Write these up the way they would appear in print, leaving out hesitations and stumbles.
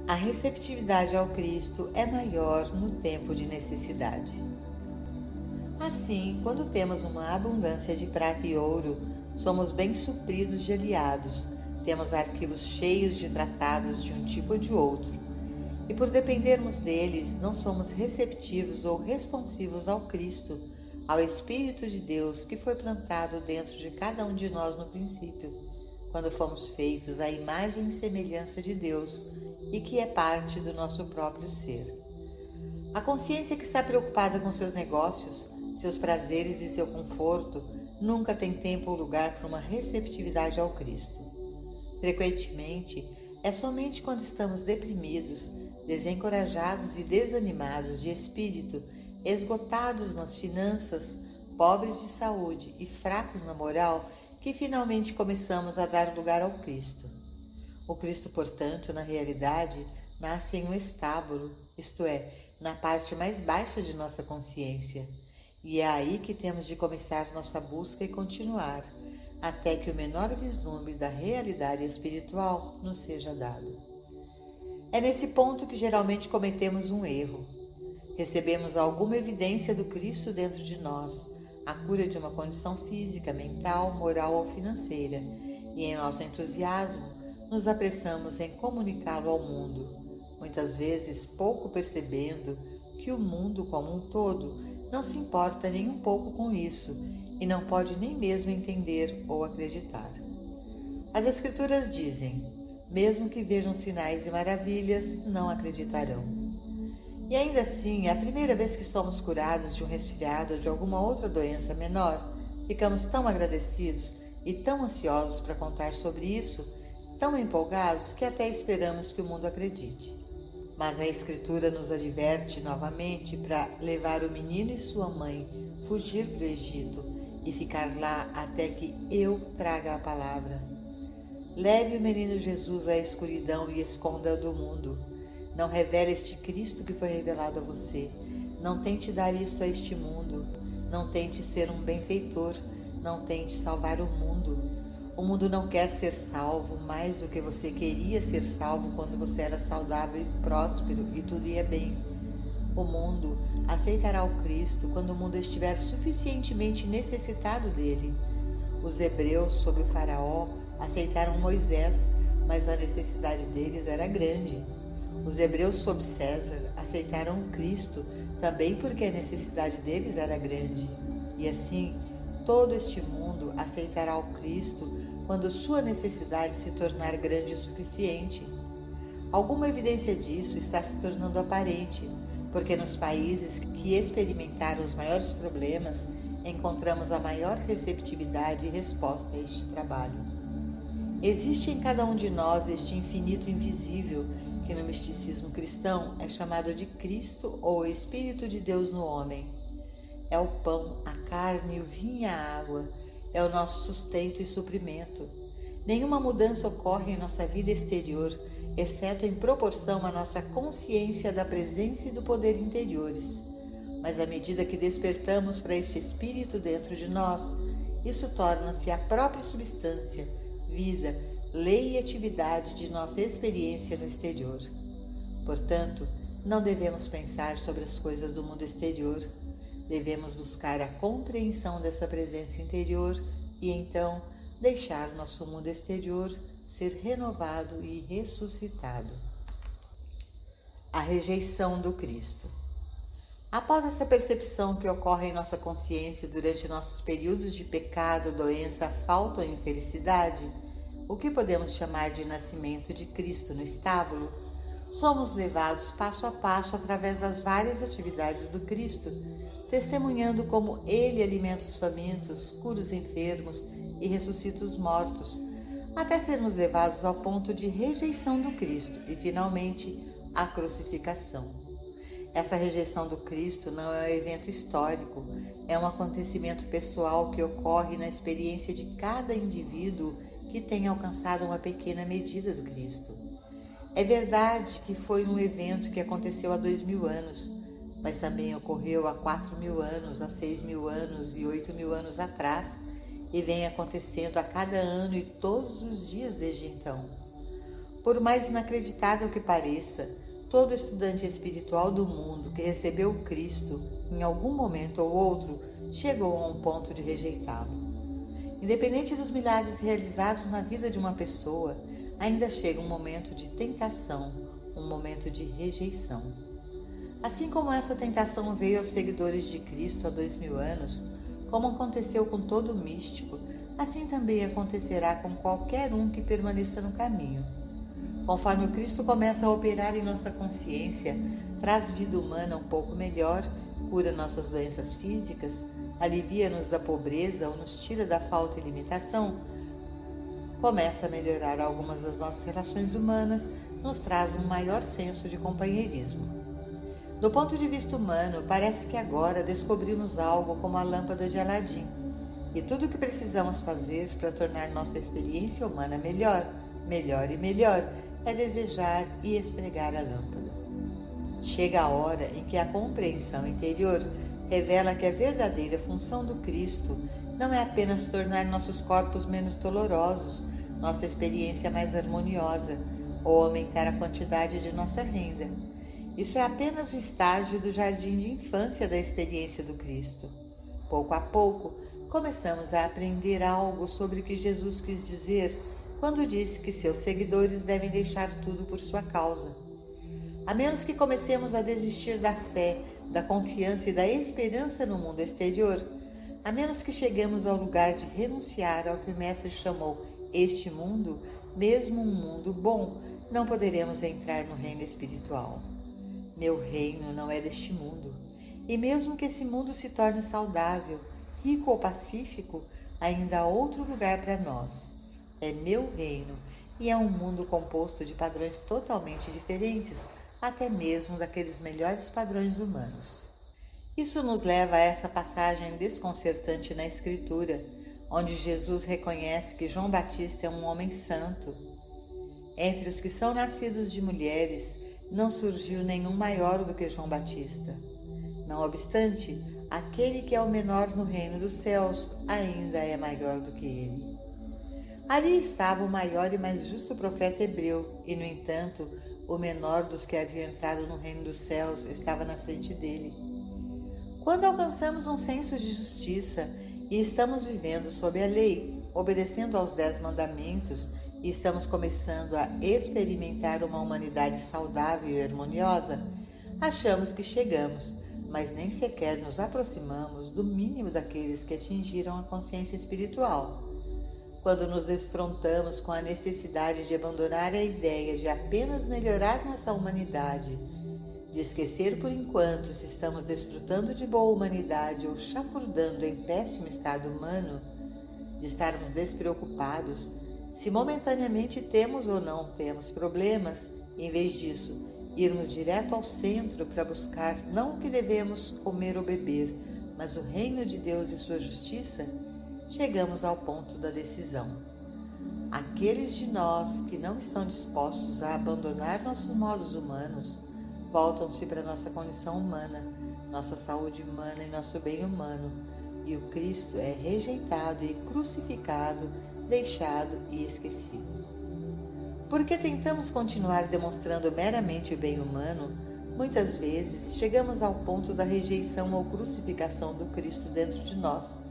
A receptividade ao Cristo é maior no tempo de necessidade. Assim, quando temos uma abundância de prata e ouro, somos bem supridos de aliados, temos arquivos cheios de tratados de um tipo ou de outro, e por dependermos deles, não somos receptivos ou responsivos ao Cristo, ao Espírito de Deus que foi plantado dentro de cada um de nós no princípio, quando fomos feitos à imagem e semelhança de Deus e que é parte do nosso próprio ser. A consciência que está preocupada com seus negócios, seus prazeres e seu conforto nunca tem tempo ou lugar para uma receptividade ao Cristo. Frequentemente, é somente quando estamos deprimidos, desencorajados e desanimados de espírito, esgotados nas finanças, pobres de saúde e fracos na moral, que finalmente começamos a dar lugar ao Cristo. O Cristo, portanto, na realidade, nasce em um estábulo, isto é, na parte mais baixa de nossa consciência. E é aí que temos de começar nossa busca e continuar, até que o menor vislumbre da realidade espiritual nos seja dado. É nesse ponto que geralmente cometemos um erro. Recebemos alguma evidência do Cristo dentro de nós, a cura de uma condição física, mental, moral ou financeira, e em nosso entusiasmo, nos apressamos em comunicá-lo ao mundo, muitas vezes pouco percebendo que o mundo como um todo não se importa nem um pouco com isso e não pode nem mesmo entender ou acreditar. As Escrituras dizem: mesmo que vejam sinais e maravilhas, não acreditarão. E ainda assim, a primeira vez que somos curados de um resfriado ou de alguma outra doença menor, ficamos tão agradecidos e tão ansiosos para contar sobre isso, tão empolgados que até esperamos que o mundo acredite. Mas a Escritura nos adverte novamente para levar o menino e sua mãe fugir para o Egito e ficar lá até que eu traga a palavra. Leve o menino Jesus à escuridão e esconda-o do mundo. Não revele este Cristo que foi revelado a você. Não tente dar isto a este mundo. Não tente ser um benfeitor. Não tente salvar o mundo. O mundo não quer ser salvo mais do que você queria ser salvo quando você era saudável e próspero e tudo ia bem. O mundo aceitará o Cristo quando o mundo estiver suficientemente necessitado dele. Os hebreus, sob o faraó, aceitaram Moisés, mas a necessidade deles era grande. Os hebreus sob César aceitaram Cristo, também porque a necessidade deles era grande. E assim, todo este mundo aceitará o Cristo quando sua necessidade se tornar grande o suficiente. Alguma evidência disso está se tornando aparente, porque nos países que experimentaram os maiores problemas, encontramos a maior receptividade e resposta a este trabalho. Existe em cada um de nós este infinito invisível, que no misticismo cristão é chamado de Cristo ou Espírito de Deus no homem. É o pão, a carne, o vinho e a água, é o nosso sustento e suprimento. Nenhuma mudança ocorre em nossa vida exterior, exceto em proporção à nossa consciência da presença e do poder interiores. Mas à medida que despertamos para este Espírito dentro de nós, isso torna-se a própria substância, vida, lei e atividade de nossa experiência no exterior. Portanto, não devemos pensar sobre as coisas do mundo exterior. Devemos buscar a compreensão dessa presença interior e então deixar nosso mundo exterior ser renovado e ressuscitado. A rejeição do Cristo. Após essa percepção que ocorre em nossa consciência durante nossos períodos de pecado, doença, falta ou infelicidade, o que podemos chamar de nascimento de Cristo no estábulo, somos levados passo a passo através das várias atividades do Cristo, testemunhando como Ele alimenta os famintos, cura os enfermos e ressuscita os mortos, até sermos levados ao ponto de rejeição do Cristo e, finalmente, a crucificação. Essa rejeição do Cristo não é um evento histórico, é um acontecimento pessoal que ocorre na experiência de cada indivíduo que tenha alcançado uma pequena medida do Cristo. É verdade que foi um evento que aconteceu há 2000 anos, mas também ocorreu há 4000 anos, há 6000 anos e 8000 anos atrás, e vem acontecendo a cada ano e todos os dias desde então. Por mais inacreditável que pareça, todo estudante espiritual do mundo que recebeu Cristo, em algum momento ou outro, chegou a um ponto de rejeitá-lo. Independente dos milagres realizados na vida de uma pessoa, ainda chega um momento de tentação, um momento de rejeição. Assim como essa tentação veio aos seguidores de Cristo há 2000 anos, como aconteceu com todo místico, assim também acontecerá com qualquer um que permaneça no caminho. Conforme o Cristo começa a operar em nossa consciência, traz vida humana um pouco melhor, cura nossas doenças físicas, alivia-nos da pobreza ou nos tira da falta e limitação, começa a melhorar algumas das nossas relações humanas, nos traz um maior senso de companheirismo. Do ponto de vista humano, parece que agora descobrimos algo como a lâmpada de Aladim, e tudo o que precisamos fazer para tornar nossa experiência humana melhor, melhor e melhor, é desejar e esfregar a lâmpada. Chega a hora em que a compreensão interior revela que a verdadeira função do Cristo não é apenas tornar nossos corpos menos dolorosos, nossa experiência mais harmoniosa, ou aumentar a quantidade de nossa renda. Isso é apenas o estágio do jardim de infância da experiência do Cristo. Pouco a pouco, começamos a aprender algo sobre o que Jesus quis dizer quando disse que seus seguidores devem deixar tudo por sua causa. A menos que comecemos a desistir da fé, da confiança e da esperança no mundo exterior, a menos que cheguemos ao lugar de renunciar ao que o Mestre chamou este mundo, mesmo um mundo bom, não poderemos entrar no reino espiritual. Meu reino não é deste mundo, e mesmo que esse mundo se torne saudável, rico ou pacífico, ainda há outro lugar para nós. É meu reino, e é um mundo composto de padrões totalmente diferentes, até mesmo daqueles melhores padrões humanos. Isso nos leva a essa passagem desconcertante na Escritura, onde Jesus reconhece que João Batista é um homem santo. Entre os que são nascidos de mulheres, não surgiu nenhum maior do que João Batista. Não obstante, aquele que é o menor no reino dos céus ainda é maior do que ele. Ali estava o maior e mais justo profeta hebreu, e, no entanto, o menor dos que haviam entrado no reino dos céus estava na frente dele. Quando alcançamos um senso de justiça e estamos vivendo sob a lei, obedecendo aos 10 mandamentos, e estamos começando a experimentar uma humanidade saudável e harmoniosa, achamos que chegamos, mas nem sequer nos aproximamos do mínimo daqueles que atingiram a consciência espiritual. Quando nos defrontamos com a necessidade de abandonar a ideia de apenas melhorar nossa humanidade, de esquecer por enquanto se estamos desfrutando de boa humanidade ou chafurdando em péssimo estado humano, de estarmos despreocupados, se momentaneamente temos ou não temos problemas, em vez disso, irmos direto ao centro para buscar não o que devemos comer ou beber, mas o reino de Deus e sua justiça, chegamos ao ponto da decisão. Aqueles de nós que não estão dispostos a abandonar nossos modos humanos, voltam-se para nossa condição humana, nossa saúde humana e nosso bem humano, e o Cristo é rejeitado e crucificado, deixado e esquecido. Porque tentamos continuar demonstrando meramente o bem humano, muitas vezes chegamos ao ponto da rejeição ou crucificação do Cristo dentro de nós.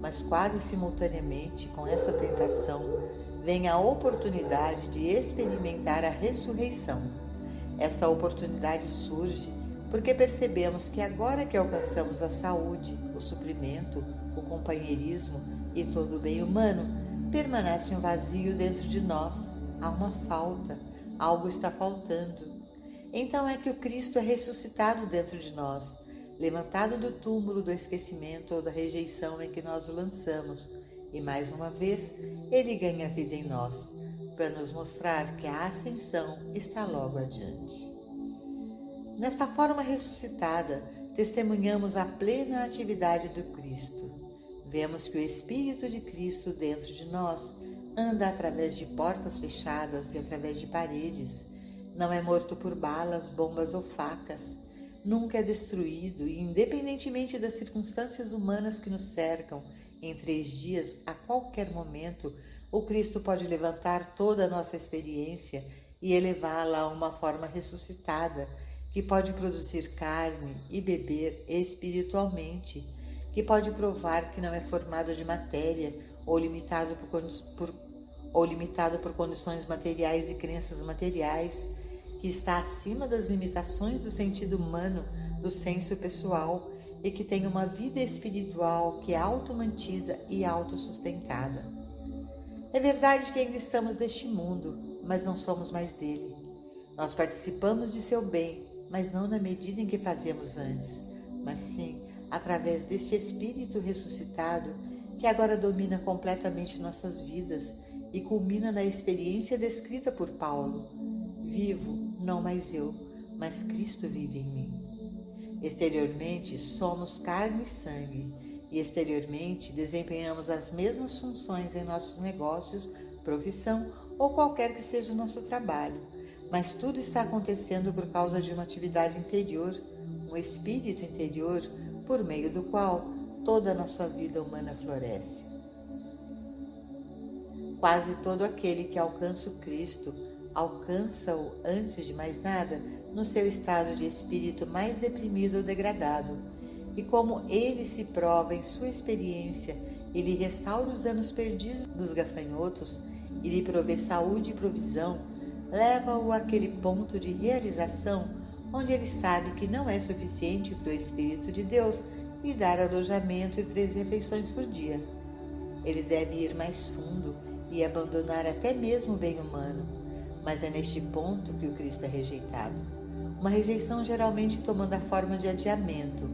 Mas quase simultaneamente com essa tentação, vem a oportunidade de experimentar a ressurreição. Esta oportunidade surge porque percebemos que agora que alcançamos a saúde, o suprimento, o companheirismo e todo o bem humano, permanece um vazio dentro de nós, há uma falta, algo está faltando. Então é que o Cristo é ressuscitado dentro de nós, levantado do túmulo do esquecimento ou da rejeição em que nós o lançamos, e mais uma vez ele ganha vida em nós, para nos mostrar que a ascensão está logo adiante. Nesta forma ressuscitada, testemunhamos a plena atividade do Cristo. Vemos que o Espírito de Cristo dentro de nós anda através de portas fechadas e através de paredes, não é morto por balas, bombas ou facas, nunca é destruído e, independentemente das circunstâncias humanas que nos cercam, em 3 dias, a qualquer momento, o Cristo pode levantar toda a nossa experiência e elevá-la a uma forma ressuscitada, que pode produzir carne e beber espiritualmente, que pode provar que não é formado de matéria ou limitado por condições materiais e crenças materiais, que está acima das limitações do sentido humano, do senso pessoal, e que tem uma vida espiritual que é automantida e autossustentada. É verdade que ainda estamos deste mundo, mas não somos mais dele. Nós participamos de seu bem, mas não na medida em que fazíamos antes, mas sim através deste Espírito ressuscitado que agora domina completamente nossas vidas e culmina na experiência descrita por Paulo. Vivo, não mais eu, mas Cristo vive em mim. Exteriormente somos carne e sangue, e exteriormente desempenhamos as mesmas funções em nossos negócios, profissão ou qualquer que seja o nosso trabalho, mas tudo está acontecendo por causa de uma atividade interior, um espírito interior, por meio do qual toda a nossa vida humana floresce. Quase todo aquele que alcança o Cristo, alcança-o, antes de mais nada, no seu estado de espírito mais deprimido ou degradado. E como ele se prova em sua experiência e lhe restaura os anos perdidos dos gafanhotos e lhe provê saúde e provisão, leva-o àquele ponto de realização onde ele sabe que não é suficiente para o Espírito de Deus lhe dar alojamento e 3 refeições por dia. Ele deve ir mais fundo e abandonar até mesmo o bem humano, mas é neste ponto que o Cristo é rejeitado. Uma rejeição geralmente tomando a forma de adiamento,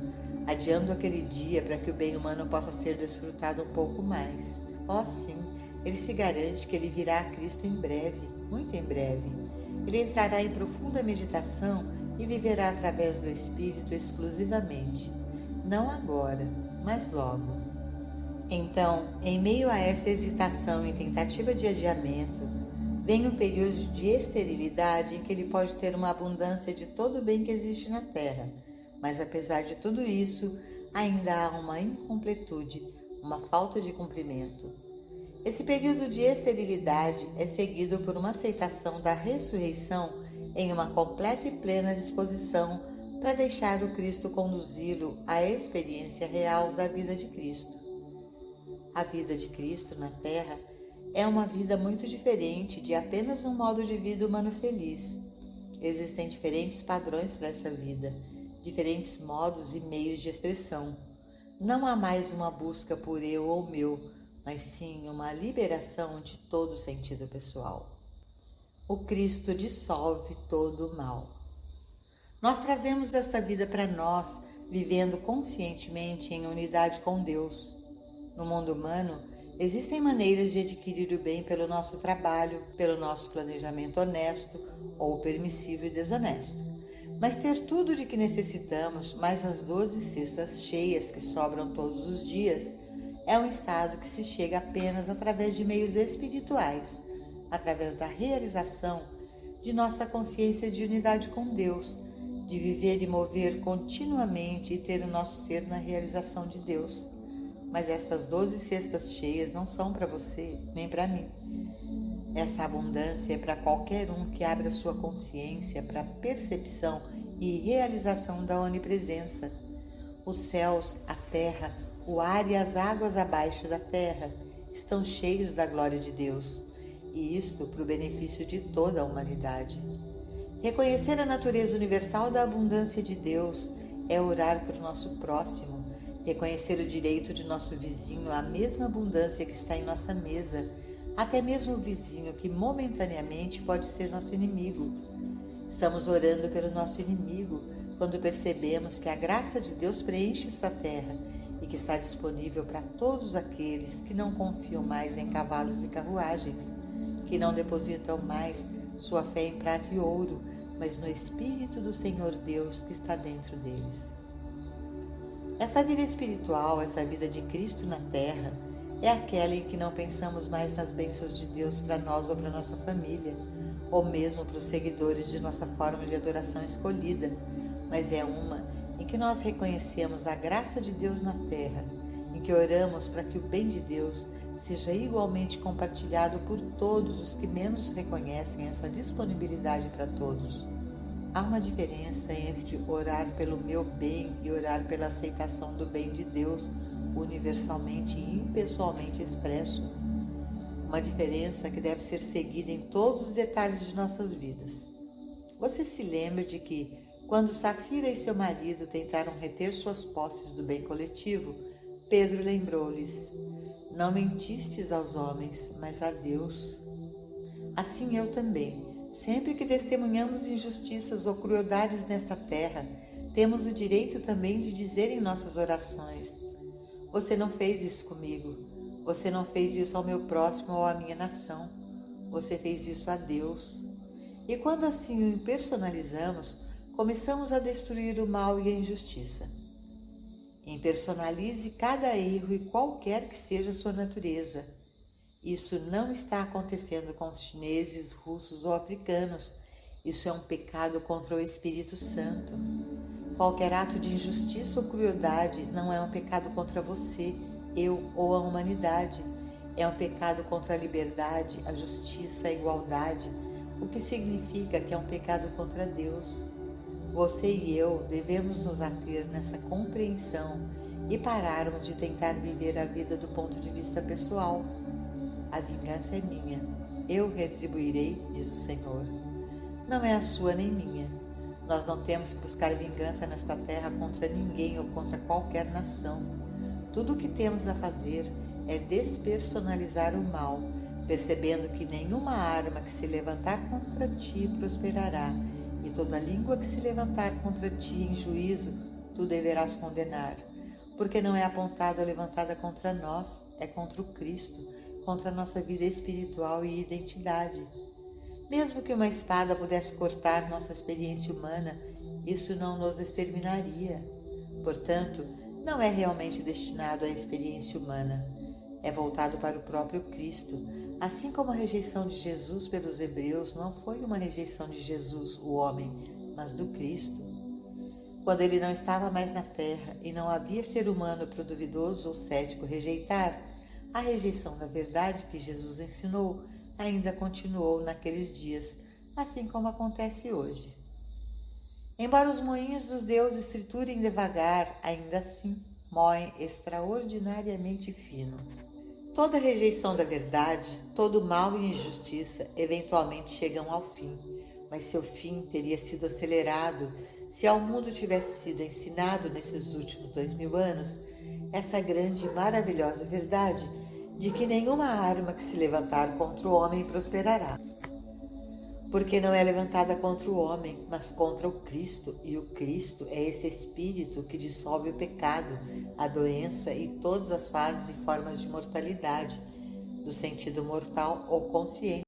adiando aquele dia para que o bem humano possa ser desfrutado um pouco mais. Oh sim, ele se garante que ele virá a Cristo em breve, muito em breve. Ele entrará em profunda meditação e viverá através do Espírito exclusivamente. Não agora, mas logo. Então, em meio a essa hesitação e tentativa de adiamento, vem um período de esterilidade em que ele pode ter uma abundância de todo o bem que existe na terra, mas apesar de tudo isso, ainda há uma incompletude, uma falta de cumprimento. Esse período de esterilidade é seguido por uma aceitação da ressurreição em uma completa e plena disposição para deixar o Cristo conduzi-lo à experiência real da vida de Cristo. A vida de Cristo na Terra é uma vida muito diferente de apenas um modo de vida humano feliz. Existem diferentes padrões para essa vida, diferentes modos e meios de expressão. Não há mais uma busca por eu ou meu, mas sim uma liberação de todo o sentido pessoal. O Cristo dissolve todo o mal. Nós trazemos esta vida para nós, vivendo conscientemente em unidade com Deus. No mundo humano, existem maneiras de adquirir o bem pelo nosso trabalho, pelo nosso planejamento honesto ou permissivo e desonesto. Mas ter tudo de que necessitamos, mais as 12 cestas cheias que sobram todos os dias, é um estado que se chega apenas através de meios espirituais, através da realização de nossa consciência de unidade com Deus, de viver e mover continuamente e ter o nosso ser na realização de Deus. Mas estas 12 cestas cheias não são para você, nem para mim. Essa abundância é para qualquer um que abra sua consciência para a percepção e realização da onipresença. Os céus, a terra, o ar e as águas abaixo da terra estão cheios da glória de Deus, e isto para o benefício de toda a humanidade. Reconhecer a natureza universal da abundância de Deus é orar por nosso próximo, reconhecer o direito de nosso vizinho à mesma abundância que está em nossa mesa, até mesmo o vizinho que momentaneamente pode ser nosso inimigo. Estamos orando pelo nosso inimigo quando percebemos que a graça de Deus preenche esta terra e que está disponível para todos aqueles que não confiam mais em cavalos e carruagens, que não depositam mais sua fé em prata e ouro, mas no Espírito do Senhor Deus que está dentro deles. Essa vida espiritual, essa vida de Cristo na terra, é aquela em que não pensamos mais nas bênçãos de Deus para nós ou para nossa família, ou mesmo para os seguidores de nossa forma de adoração escolhida, mas é uma em que nós reconhecemos a graça de Deus na terra em que oramos para que o bem de Deus seja igualmente compartilhado por todos os que menos reconhecem essa disponibilidade para todos. Há uma diferença entre orar pelo meu bem e orar pela aceitação do bem de Deus universalmente e impessoalmente expresso. Uma diferença que deve ser seguida em todos os detalhes de nossas vidas. Você se lembra de que, quando Safira e seu marido tentaram reter suas posses do bem coletivo, Pedro lembrou-lhes: não mentistes aos homens, mas a Deus. Assim eu também, sempre que testemunhamos injustiças ou crueldades nesta terra, temos o direito também de dizer em nossas orações: você não fez isso comigo, você não fez isso ao meu próximo ou à minha nação, você fez isso a Deus. E quando assim o impersonalizamos, começamos a destruir o mal e a injustiça. Impersonalize cada erro e qualquer que seja sua natureza. Isso não está acontecendo com os chineses, russos ou africanos. Isso é um pecado contra o Espírito Santo. Qualquer ato de injustiça ou crueldade não é um pecado contra você, eu ou a humanidade. É um pecado contra a liberdade, a justiça, a igualdade, o que significa que é um pecado contra Deus. Você e eu devemos nos ater nessa compreensão e pararmos de tentar viver a vida do ponto de vista pessoal. A vingança é minha, eu retribuirei, diz o Senhor. Não é a sua nem minha. Nós não temos que buscar vingança nesta terra contra ninguém ou contra qualquer nação. Tudo o que temos a fazer é despersonalizar o mal, percebendo que nenhuma arma que se levantar contra ti prosperará, e toda língua que se levantar contra ti em juízo, tu deverás condenar, porque não é apontada ou levantada contra nós, é contra o Cristo, contra a nossa vida espiritual e identidade. Mesmo que uma espada pudesse cortar nossa experiência humana, isso não nos exterminaria. Portanto, não é realmente destinado à experiência humana. É voltado para o próprio Cristo, assim como a rejeição de Jesus pelos hebreus não foi uma rejeição de Jesus, o homem, mas do Cristo. Quando ele não estava mais na terra e não havia ser humano para o duvidoso ou cético rejeitar, a rejeição da verdade que Jesus ensinou ainda continuou naqueles dias, assim como acontece hoje. Embora os moinhos dos deuses triturem devagar, ainda assim moem extraordinariamente fino. Toda rejeição da verdade, todo mal e injustiça eventualmente chegam ao fim, mas seu fim teria sido acelerado se ao mundo tivesse sido ensinado nesses últimos 2000 anos essa grande e maravilhosa verdade de que nenhuma arma que se levantar contra o homem prosperará. Porque não é levantada contra o homem, mas contra o Cristo, e o Cristo é esse Espírito que dissolve o pecado, a doença e todas as fases e formas de mortalidade, do sentido mortal ou consciente.